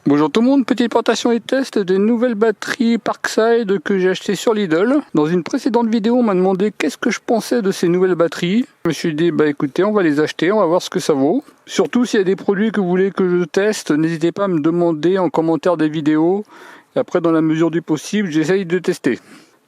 Bonjour tout le monde, petite présentation et test des nouvelles batteries Parkside que j'ai achetées sur Lidl. Dans une précédente vidéo, on m'a demandé qu'est-ce que je pensais de ces nouvelles batteries. Je me suis dit, écoutez, on va les acheter, on va voir ce que ça vaut. Surtout s'il y a des produits que vous voulez que je teste, n'hésitez pas à me demander en commentaire des vidéos. Et après, dans la mesure du possible, j'essaye de tester.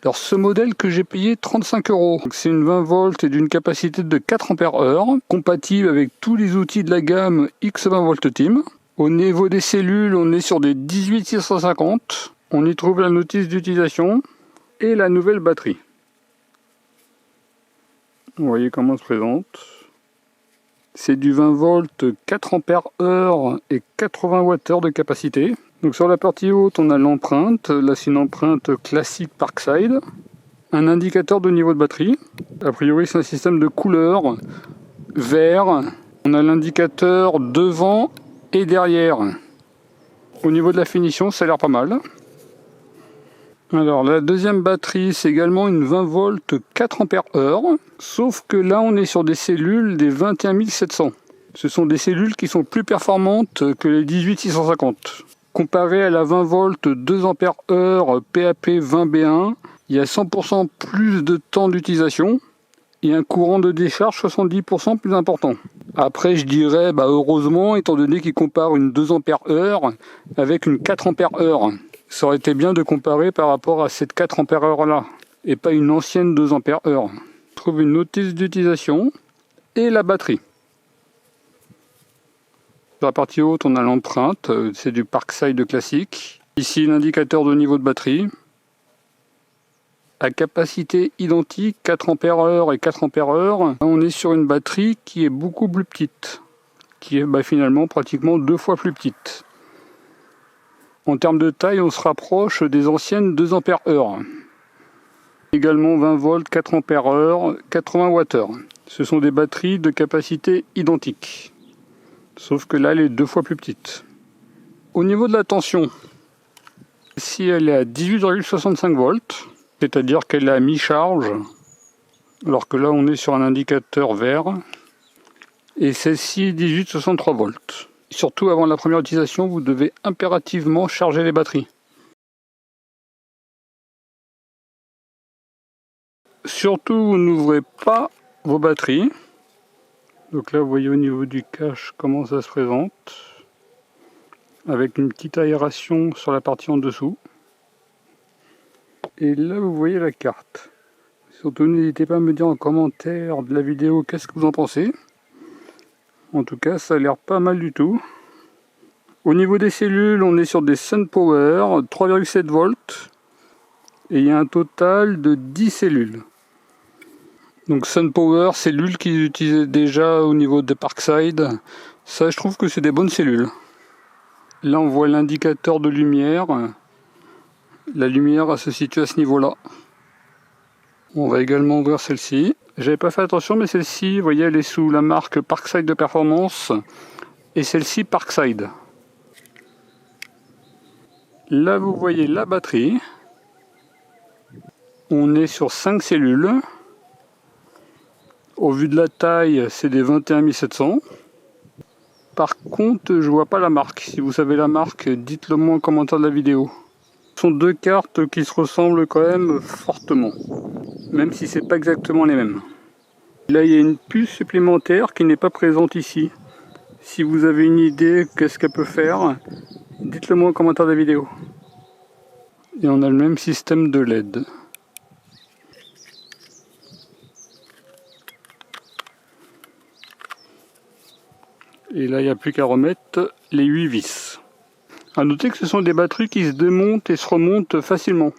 Alors ce modèle que j'ai payé 35 €, c'est une 20 volts et d'une capacité de 4 ampères-heure, compatible avec tous les outils de la gamme X20 Volt Team. Au niveau des cellules, on est sur des 18650. On y trouve la notice d'utilisation et la nouvelle batterie. Vous voyez comment elle se présente. C'est du 20 volts, 4 ampères-heure et 80 Wh de capacité. Donc sur la partie haute, on a l'empreinte. Là, c'est une empreinte classique Parkside. Un indicateur de niveau de batterie. A priori, c'est un système de couleurs. Vert. On a l'indicateur devant et derrière. Au niveau de la finition, ça a l'air pas mal. Alors la deuxième batterie, c'est également une 20 volts 4 ampères-heure, sauf que là on est sur des cellules des 21700. Ce sont des cellules qui sont plus performantes que les 18650. Comparé à la 20 volts 2 ampères-heure PAP 20B1, il y a 100% plus de temps d'utilisation et un courant de décharge 70% plus important. Après, je dirais, heureusement, étant donné qu'il compare une 2 ampères-heure avec une 4 ampères-heure. Ça aurait été bien de comparer par rapport à cette 4 ampères-heure là, et pas une ancienne 2 ampères-heure. On trouve une notice d'utilisation et la batterie. Sur la partie haute, on a l'empreinte, c'est du Parkside classique. Ici, l'indicateur de niveau de batterie. À capacité identique, 4 ampères-heure et 4 ampères-heure, on est sur une batterie qui est beaucoup plus petite, qui est finalement pratiquement 2 fois plus petite. En termes de taille, on se rapproche des anciennes 2 ampères-heure. Également 20 volts, 4 ampères-heure, 80 Wh. Ce sont des batteries de capacité identique, sauf que là, elle est 2 fois plus petite. Au niveau de la tension, ici elle est à 18,65 volts. C'est-à-dire qu'elle est à mi-charge, alors que là on est sur un indicateur vert, et celle-ci 18,63 volts. Surtout avant la première utilisation, vous devez impérativement charger les batteries. Surtout, vous n'ouvrez pas vos batteries. Donc là, vous voyez au niveau du cache comment ça se présente, avec une petite aération sur la partie en dessous. Et là vous voyez la carte. Surtout n'hésitez pas à me dire en commentaire de la vidéo qu'est-ce que vous en pensez. En tout cas ça a l'air pas mal du tout. Au niveau des cellules, on est sur des SunPower 3,7 volts. Et il y a un total de 10 cellules. Donc SunPower, cellules qu'ils utilisaient déjà au niveau de Parkside. Ça je trouve que c'est des bonnes cellules. Là on voit l'indicateur de lumière. La lumière elle se situe à ce niveau-là. On va également ouvrir celle-ci. J'avais pas fait attention, mais celle-ci, vous voyez, elle est sous la marque Parkside de performance. Et celle-ci, Parkside. Là, vous voyez la batterie. On est sur 5 cellules. Au vu de la taille, c'est des 21700. Par contre, je vois pas la marque. Si vous savez la marque, dites-le moi en commentaire de la vidéo. Ce sont deux cartes qui se ressemblent quand même fortement, même si c'est pas exactement les mêmes. Là il y a une puce supplémentaire qui n'est pas présente ici. Si vous avez une idée qu'est-ce qu'elle peut faire, dites-le moi en commentaire de la vidéo. Et on a le même système de LED. Et là il n'y a plus qu'à remettre les 8 vis. A noter que ce sont des batteries qui se démontent et se remontent facilement.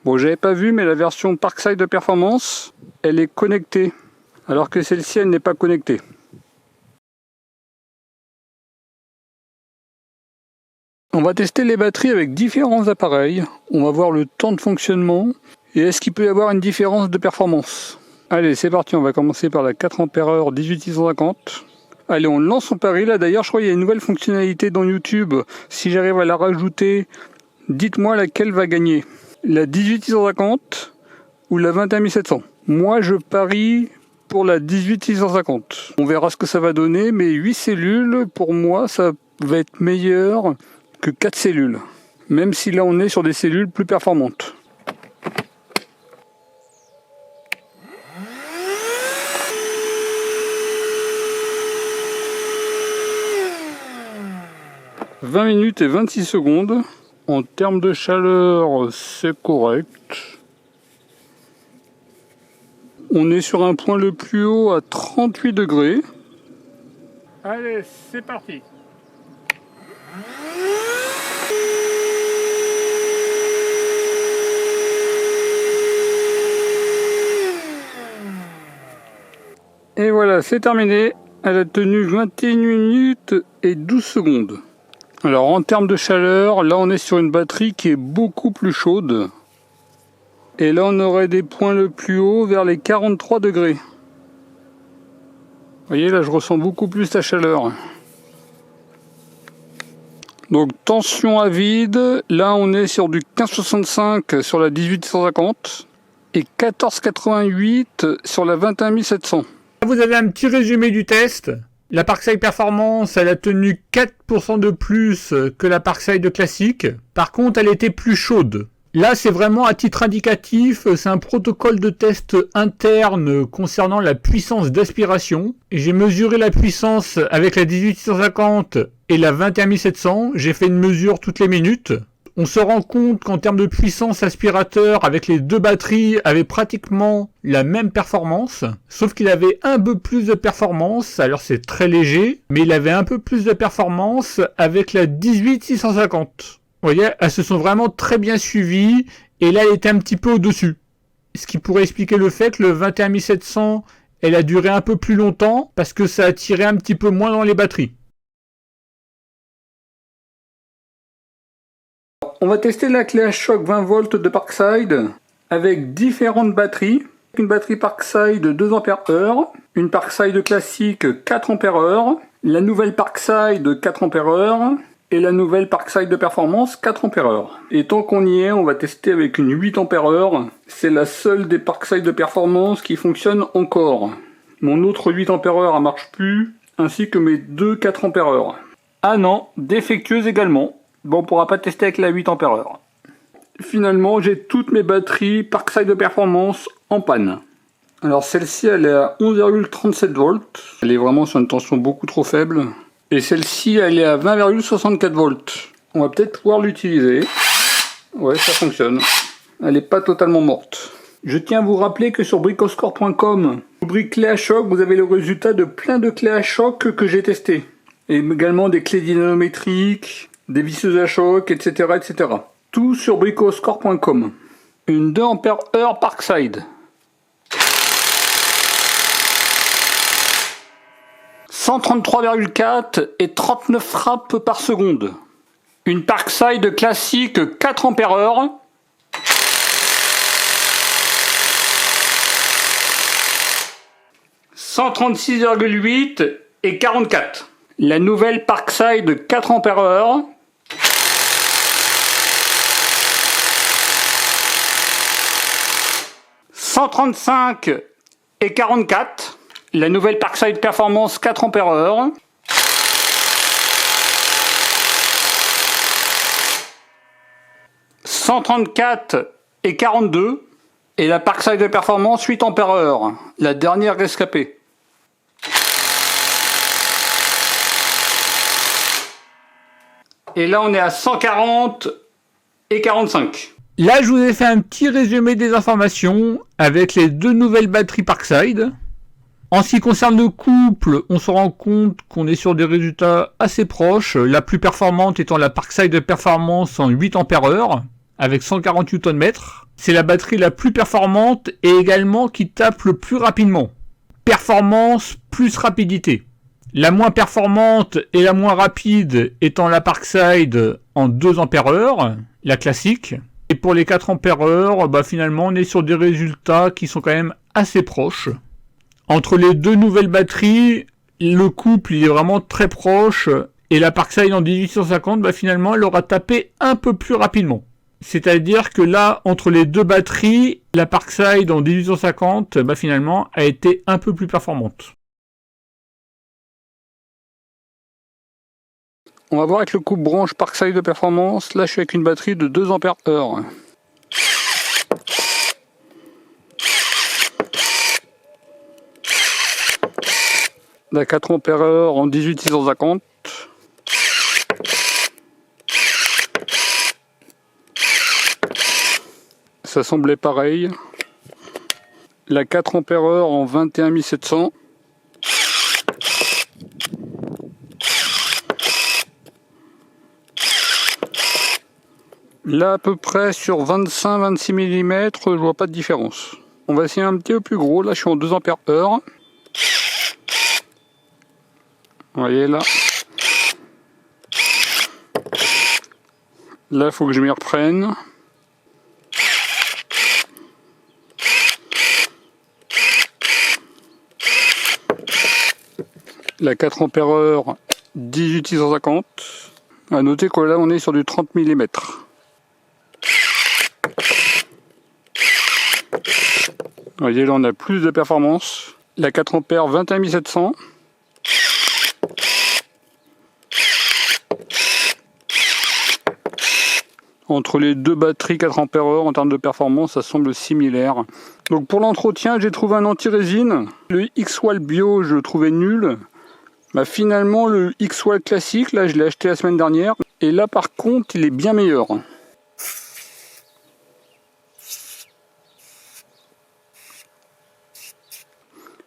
Bon, j'avais pas vu, mais la version Parkside de performance, elle est connectée, alors que celle-ci, elle n'est pas connectée. On va tester les batteries avec différents appareils. On va voir le temps de fonctionnement et est-ce qu'il peut y avoir une différence de performance. Allez, c'est parti, on va commencer par la 4 ampères-heure 18650. Allez, on lance son pari. Là d'ailleurs, je crois qu'il y a une nouvelle fonctionnalité dans YouTube. Si j'arrive à la rajouter, dites-moi laquelle va gagner. La 18650 ou la 21700. Moi, je parie pour la 18650. On verra ce que ça va donner, mais 8 cellules, pour moi, ça va être meilleur que 4 cellules. Même si là on est sur des cellules plus performantes. « 20 minutes et 26 secondes. En termes de chaleur, c'est correct. On est sur un point le plus haut à 38 degrés. Allez, c'est parti. Et voilà, c'est terminé. Elle a tenu 21 minutes et 12 secondes. Alors en termes de chaleur, là on est sur une batterie qui est beaucoup plus chaude. Et là on aurait des points le plus haut vers les 43 degrés. Vous voyez, là je ressens beaucoup plus la chaleur. Donc tension à vide, là on est sur du 1565 sur la 18150 et 1488 sur la 21700. Vous avez un petit résumé du test. La Parkside Performance, elle a tenu 4% de plus que la Parkside classique. Par contre, elle était plus chaude. Là, c'est vraiment à titre indicatif, c'est un protocole de test interne concernant la puissance d'aspiration. J'ai mesuré la puissance avec la 18650 et la 21700. J'ai fait une mesure toutes les minutes. On se rend compte qu'en termes de puissance aspirateur, avec les deux batteries, avait pratiquement la même performance, sauf qu'il avait un peu plus de performance, alors c'est très léger, mais il avait un peu plus de performance avec la 18650. Vous voyez, elles se sont vraiment très bien suivies, et là elle était un petit peu au-dessus. Ce qui pourrait expliquer le fait que le 21700, elle a duré un peu plus longtemps, parce que ça a tiré un petit peu moins dans les batteries. On va tester la clé à choc 20 volts de Parkside avec différentes batteries. Une batterie Parkside 2 Ah, une Parkside classique 4 Ah, la nouvelle Parkside 4 Ah et la nouvelle Parkside de performance 4 Ah. Et tant qu'on y est, on va tester avec une 8 Ah. C'est la seule des Parkside de performance qui fonctionne encore. Mon autre 8 Ah ne marche plus, ainsi que mes deux 4 Ah. Ah non, défectueuse également. Bon, on pourra pas tester avec la 8 Ah. Finalement, j'ai toutes mes batteries Parkside de performance en panne. Alors celle-ci, elle est à 11,37 volts. Elle est vraiment sur une tension beaucoup trop faible. Et celle-ci, elle est à 20,64 volts. On va peut-être pouvoir l'utiliser. Ouais, ça fonctionne. Elle n'est pas totalement morte. Je tiens à vous rappeler que sur bricoscore.com, rubrique clé à choc, vous avez le résultat de plein de clés à choc que j'ai testées. Et également des clés dynamométriques, des visseuses à choc, etc. etc. Tout sur bricoscore.com. Une 2 Ah Parkside. 133,4 et 39 frappes par seconde. Une Parkside classique 4 Ah. 136,8 et 44. La nouvelle Parkside 4 Ah. 135 et 44. La nouvelle Parkside Performance 4 Ah. 134 et 42. Et la Parkside Performance 8 Ah. La dernière rescapée. Et là, on est à 140 et 45. Là, je vous ai fait un petit résumé des informations avec les deux nouvelles batteries Parkside. En ce qui concerne le couple, on se rend compte qu'on est sur des résultats assez proches. La plus performante étant la Parkside Performance en 8 Ah avec 148 Nm. C'est la batterie la plus performante et également qui tape le plus rapidement. Performance plus rapidité. La moins performante et la moins rapide étant la Parkside en 2 Ah, la classique. Et pour les 4 Ah, finalement on est sur des résultats qui sont quand même assez proches. Entre les deux nouvelles batteries, le couple il est vraiment très proche. Et la Parkside en 1850, finalement elle aura tapé un peu plus rapidement. C'est-à-dire que là, entre les deux batteries, la Parkside en 1850, finalement, a été un peu plus performante. On va voir avec le coupe-branche Parkside de performance. Là, je suis avec une batterie de 2 ampères heure. La 4 ampères heure en 18650. Ça semblait pareil. La 4 ampères heure en 21700. Là à peu près sur 25-26 mm, je vois pas de différence. On va essayer un petit peu plus gros. Là je suis en 2 ampères heure. Vous voyez là. Là il faut que je m'y reprenne. La 4 ampères heure 18650. A noter que là on est sur du 30 mm. Vous voyez là on a plus de performance. La 4 ampères 21700. Entre les deux batteries 4 ampères heure en termes de performance, ça semble similaire. Donc pour l'entretien, j'ai trouvé un anti-résine. Le X-Wall Bio, je le trouvais nul. Bah, finalement, le X-Wall classique, là je l'ai acheté la semaine dernière. Et là par contre, il est bien meilleur.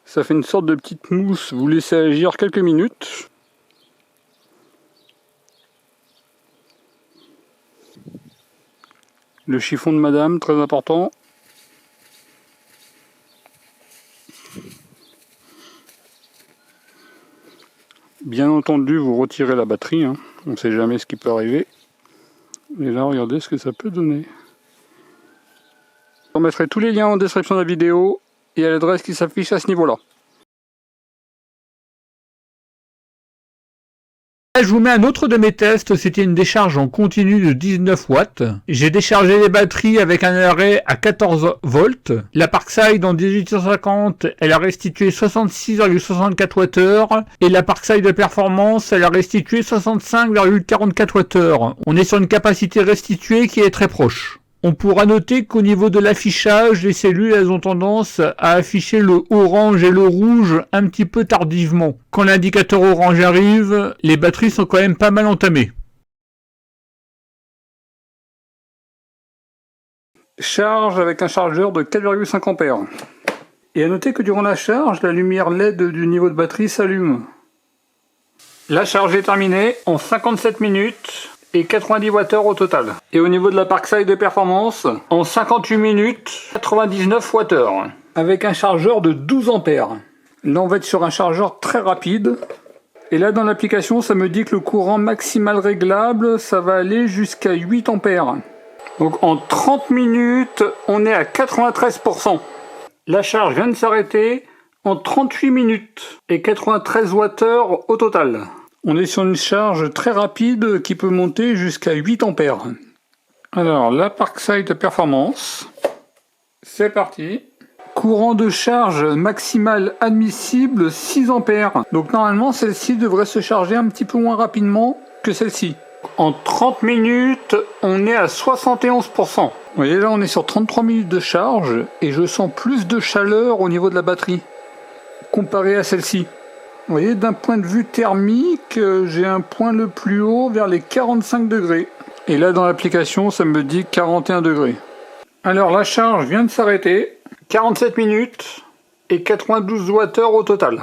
Ça fait une sorte de petite mousse, vous laissez agir quelques minutes. Le chiffon de madame, très important. Bien entendu, vous retirez la batterie, hein. On ne sait jamais ce qui peut arriver. Et là, regardez ce que ça peut donner. Je remettrai tous les liens en description de la vidéo et à l'adresse qui s'affiche à ce niveau-là. Je vous mets un autre de mes tests, c'était une décharge en continu de 19 watts. J'ai déchargé les batteries avec un arrêt à 14 volts. La Parkside en 1850, elle a restitué 66,64 Wh. Et la Parkside de performance, elle a restitué 65,44 Wh. On est sur une capacité restituée qui est très proche. On pourra noter qu'au niveau de l'affichage, les cellules elles ont tendance à afficher le orange et le rouge un petit peu tardivement. Quand l'indicateur orange arrive, les batteries sont quand même pas mal entamées. Charge avec un chargeur de 4,5 ampères. Et à noter que durant la charge, la lumière LED du niveau de batterie s'allume. La charge est terminée en 57 minutes. Et 90 Wh au total. Et au niveau de la Parkside de performance, en 58 minutes, 99 Wh. Avec un chargeur de 12 ampères. Là on va être sur un chargeur très rapide. Et là dans l'application ça me dit que le courant maximal réglable, ça va aller jusqu'à 8 ampères. Donc en 30 minutes, on est à 93%. La charge vient de s'arrêter en 38 minutes. Et 93 Wh au total. On est sur une charge très rapide qui peut monter jusqu'à 8 ampères. Alors, la Parkside Performance, c'est parti. Courant de charge maximal admissible 6 ampères. Donc normalement, celle-ci devrait se charger un petit peu moins rapidement que celle-ci. En 30 minutes, on est à 71%. Vous voyez là, on est sur 33 minutes de charge et je sens plus de chaleur au niveau de la batterie comparé à celle-ci. Vous voyez, d'un point de vue thermique, j'ai un point le plus haut vers les 45 degrés. Et là, dans l'application, ça me dit 41 degrés. Alors, la charge vient de s'arrêter. 47 minutes et 92 Wh au total.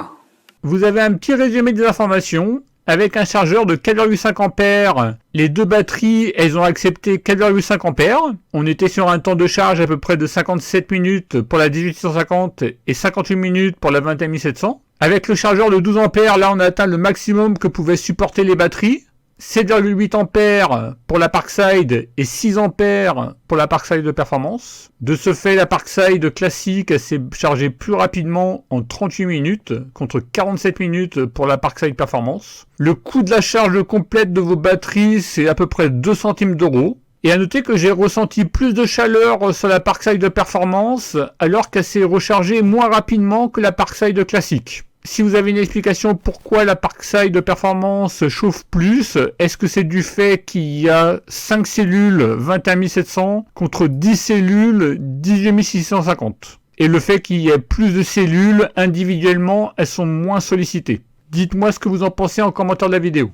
Vous avez un petit résumé des informations. Avec un chargeur de 4,5 ampères, les deux batteries, elles ont accepté 4,5 ampères. On était sur un temps de charge à peu près de 57 minutes pour la 18650 et 58 minutes pour la 21700. Avec le chargeur de 12 ampères, là on a atteint le maximum que pouvaient supporter les batteries. 7,8 ampères pour la Parkside et 6 ampères pour la Parkside de performance. De ce fait, la Parkside classique s'est chargée plus rapidement en 38 minutes contre 47 minutes pour la Parkside performance. Le coût de la charge complète de vos batteries, c'est à peu près 2 centimes d'euros. Et à noter que j'ai ressenti plus de chaleur sur la Parkside de performance alors qu'elle s'est rechargée moins rapidement que la Parkside classique. Si vous avez une explication pourquoi la Parkside Performance chauffe plus, est-ce que c'est du fait qu'il y a 5 cellules 21700 contre 10 cellules 18650 et le fait qu'il y ait plus de cellules individuellement, elles sont moins sollicitées? Dites-moi ce que vous en pensez en commentaire de la vidéo.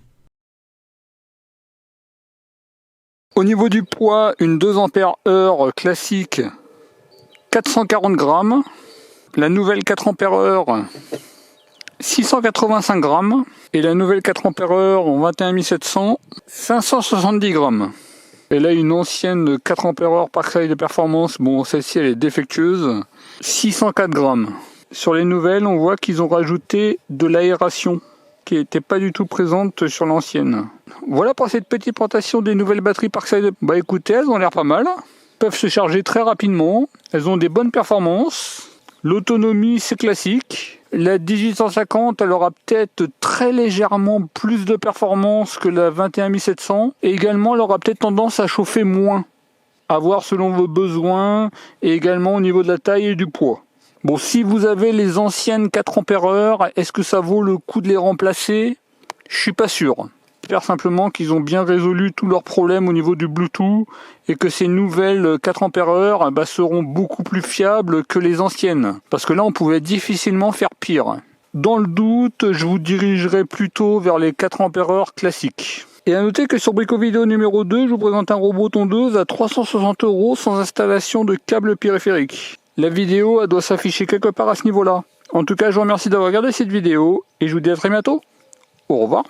Au niveau du poids, une 2 Ah classique 440 grammes, la nouvelle 4 Ah 685 grammes et la nouvelle 4 Ah en 21700 570 grammes. Et là une ancienne 4 Ah Parkside de performance, bon celle-ci elle est défectueuse, 604 grammes. Sur les nouvelles on voit qu'ils ont rajouté de l'aération qui n'était pas du tout présente sur l'ancienne. Voilà pour cette petite présentation des nouvelles batteries Parkside. Bah écoutez, elles ont l'air pas mal, peuvent se charger très rapidement, elles ont des bonnes performances, l'autonomie c'est classique. La 1850, elle aura peut-être très légèrement plus de performance que la 21700 et également elle aura peut-être tendance à chauffer moins, à voir selon vos besoins et également au niveau de la taille et du poids. Bon, si vous avez les anciennes 4 Ah, est-ce que ça vaut le coup de les remplacer? Je suis pas sûr. J'espère simplement qu'ils ont bien résolu tous leurs problèmes au niveau du Bluetooth et que ces nouvelles 4 Ah seront beaucoup plus fiables que les anciennes. Parce que là, on pouvait difficilement faire pire. Dans le doute, je vous dirigerai plutôt vers les 4 Ah classiques. Et à noter que sur Brico Vidéo numéro 2, je vous présente un robot tondeuse à 360 € sans installation de câble périphérique. La vidéo, elle doit s'afficher quelque part à ce niveau-là. En tout cas, je vous remercie d'avoir regardé cette vidéo et je vous dis à très bientôt. Au revoir.